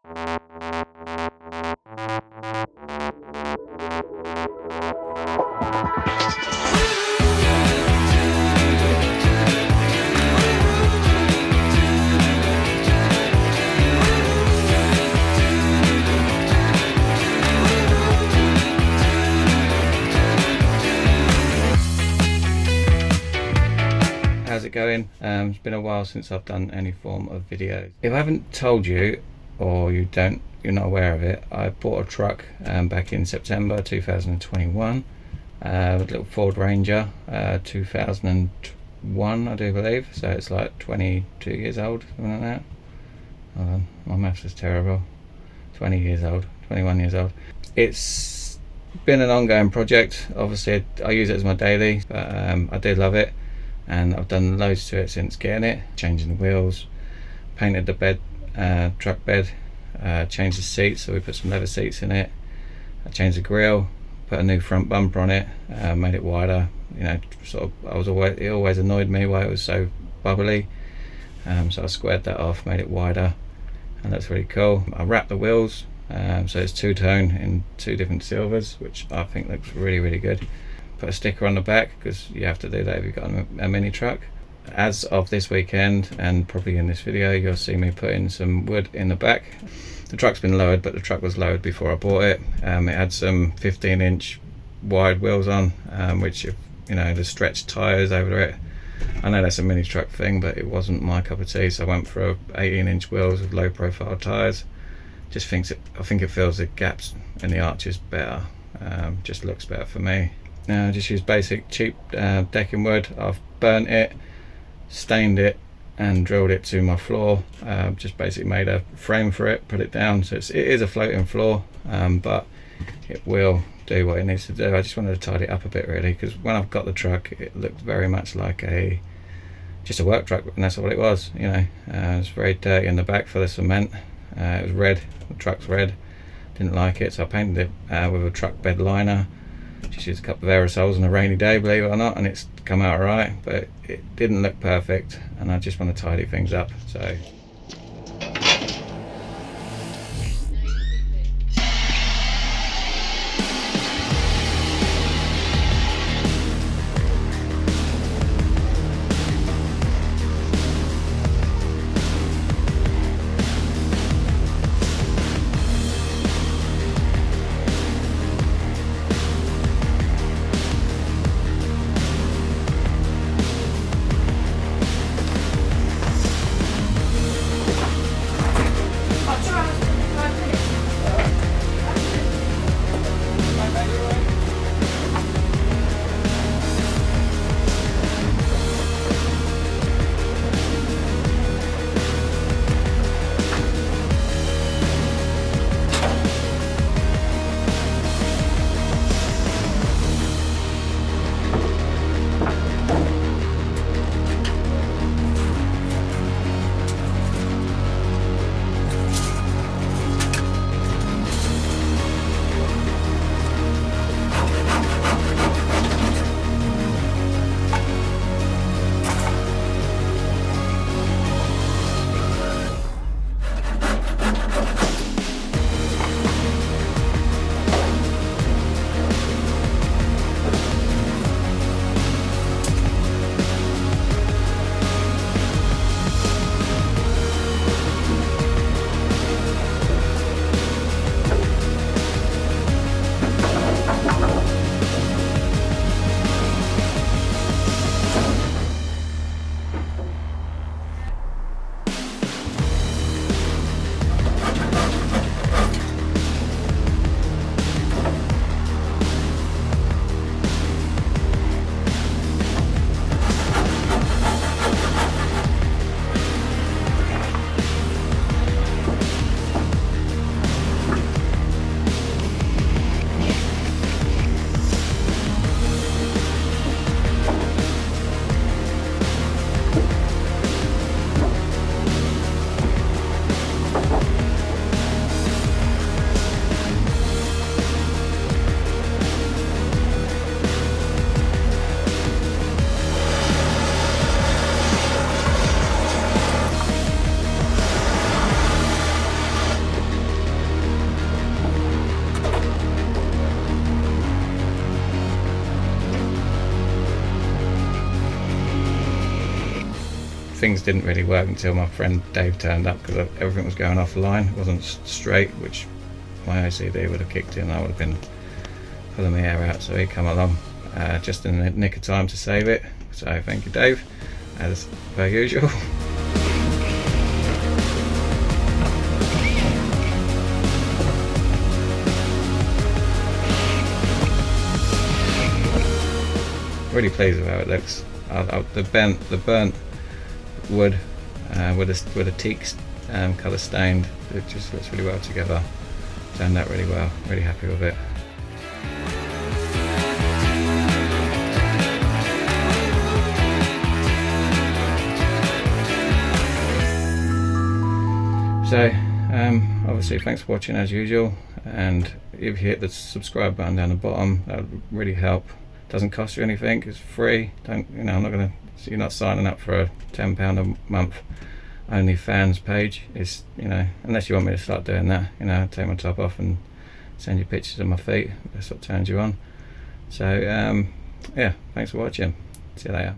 How's it going? It's been a while since I've done any form of video. If I haven't told you, or you're not aware of it, I bought a truck back in September 2021, a little Ford Ranger, 2001 I do believe, so it's like 22 years old, something like that. Hold on, my maths is terrible. 20 years old, 21 years old. It's been an ongoing project. Obviously I use it as my daily, but I do love it. And I've done loads to it since getting it, changing the wheels, painted the bed, truck bed, changed the seats, so we put some leather seats in it. I changed the grille, put a new front bumper on it, made it wider. You know, it always annoyed me why it was so bubbly, so I squared that off, made it wider, and that's really cool. I wrapped the wheels, so it's two-tone in two different silvers, which I think looks really, really good. Put a sticker on the back, because you have to do that if you've got a mini truck. As of this weekend, and probably in this video, you'll see me putting some wood in the back. The truck's been lowered, but the truck was lowered before I bought it. It had some 15-inch wide wheels on, which, the stretched tyres over it. I know that's a mini truck thing, but it wasn't my cup of tea, so I went for 18-inch wheels with low profile tyres. I think it fills the gaps in the arches better. Just looks better for me. Now I just use basic cheap decking wood. I've burnt it, stained it, and drilled it to my floor. Just basically made a frame for it, put it down, so it is a floating floor, but it will do what it needs to do. I just wanted to tidy it up a bit really, because when I've got the truck it looked very much like just a work truck, and that's what it was. It was very dirty in the back for the cement. It was red, the truck's red, didn't like it, so I painted it with a truck bed liner. Just used a couple of aerosols on a rainy day, believe it or not, and it's come out alright, but it didn't look perfect, and I just want to tidy things up. So things didn't really work until my friend Dave turned up, because everything was going offline, it wasn't straight, which my OCD would have kicked in. I would have been pulling my hair out. So he come along just in the nick of time to save it. So thank you, Dave, as per usual. Really pleased with how it looks. The burnt wood with a teak colour stained, it just looks really well together. Turned out really well. Really happy with it. So obviously thanks for watching as usual, and if you hit the subscribe button down the bottom, that would really help. Doesn't cost you anything, it's free. I'm not gonna, so you're not signing up for a £10 a month OnlyFans page. It's, unless you want me to start doing that, take my top off and send you pictures of my feet. That's what turns you on. So yeah, thanks for watching. See you later.